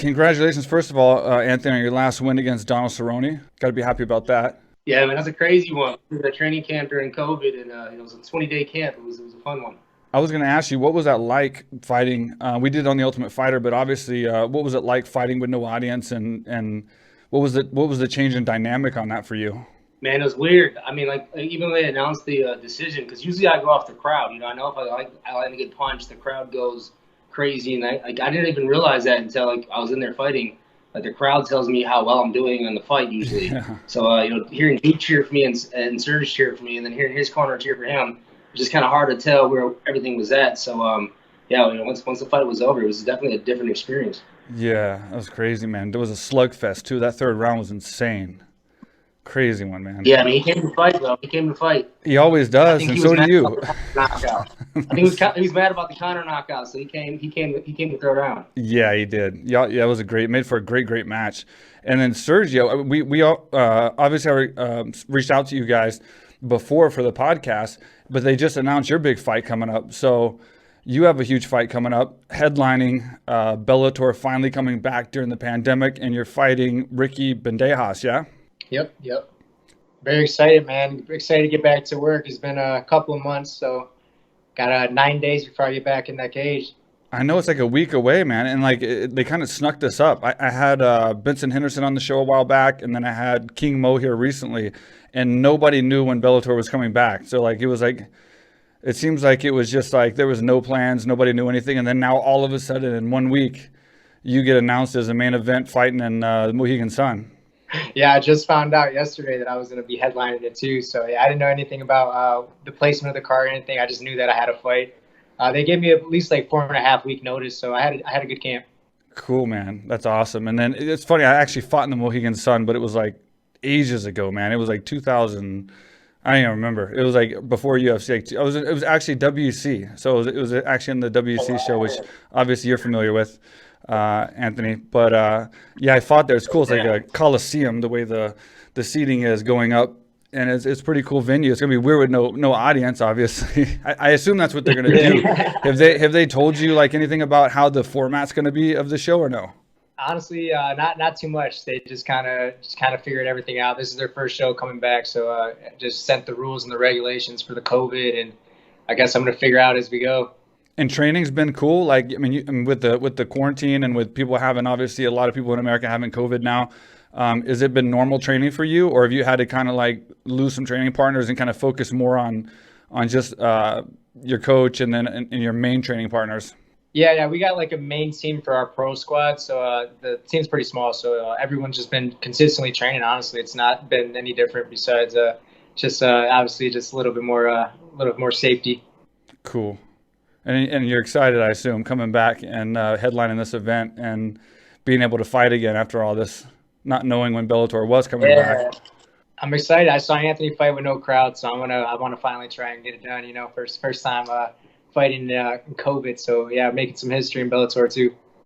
Congratulations, first of all, Anthony, on your last win against Donald Cerrone. Got to be happy about that. Yeah, man, that's a crazy one. We were at training camp during COVID, and it was a 20-day camp. It was a fun one. I was going to ask you, what was that like fighting? We did it on The Ultimate Fighter, but obviously, what was it like fighting with no audience, and what was the change in dynamic on that for you? Man, it was weird. I mean, like even when they announced the decision, because usually I go off the crowd. I know if I like to get punched, the crowd goes crazy, and I didn't even realize that until like I was in there fighting. Like the crowd tells me how well I'm doing on the fight usually. Yeah. So hearing he cheer for me and Serge cheer for me, and then hearing his corner cheer for him, it's just kind of hard to tell where everything was at. So yeah, once the fight was over, it was definitely a different experience. Yeah, that was crazy, man. There was a slugfest too. That third round was insane. Crazy one, man. Yeah, I mean, he came to fight, though. He came to fight. He always I does, think and he was so do mad you. about the knockout. I think he was mad about the counter knockout, so he came to throw down. Yeah, he did. Yeah, yeah, it was made for a great match. And then Sergio, we all obviously reached out to you guys before for the podcast, but they just announced your big fight coming up. So you have a huge fight coming up, headlining Bellator, finally coming back during the pandemic, and you're fighting Ricky Bandejas, yeah? Yep. Very excited, man. Excited to get back to work. It's been a couple of months, so got 9 days before I get back in that cage. I know it's like a week away, man, and like they kind of snuck this up. I had Benson Henderson on the show a while back, and then I had King Mo here recently, and nobody knew when Bellator was coming back. So like it seems like it was just like there was no plans, nobody knew anything, and then now all of a sudden in 1 week, you get announced as a main event fighting in the Mohegan Sun. Yeah, I just found out yesterday that I was going to be headlining it too. So yeah, I didn't know anything about the placement of the card or anything. I just knew that I had a fight. They gave me at least like 4.5 week notice, so I had a good camp. Cool, man. That's awesome. And then it's funny, I actually fought in the Mohegan Sun, but it was like ages ago, man. It was like 2000. I don't even remember. It was like before UFC. It was actually WC. So it was actually in the WC show, which obviously you're familiar with, Anthony. But yeah, I fought there. It's cool. It's like a coliseum, the way the seating is going up. And it's pretty cool venue. It's gonna be weird with no audience, obviously. I assume that's what they're gonna do. Have they told you like anything about how the format's gonna be of the show or no? Honestly, not too much. They just kind of figured everything out. This is their first show coming back, so just sent the rules and the regulations for the COVID, and I guess I'm gonna figure out as we go. And training's been cool. Like I mean, with the quarantine and with people having obviously a lot of people in America having COVID now. Has it been normal training for you, or have you had to kind of like lose some training partners and kind of focus more on just your coach and then and your main training partners? Yeah, we got like a main team for our pro squad, so the team's pretty small. So everyone's just been consistently training. Honestly, it's not been any different besides just obviously just a little bit more safety. Cool. And you're excited, I assume, coming back and headlining this event and being able to fight again after all this, not knowing when Bellator was coming back. I'm excited. I saw Anthony fight with no crowd, so I want to finally try and get it done. First time fighting in COVID. So yeah, making some history in Bellator too.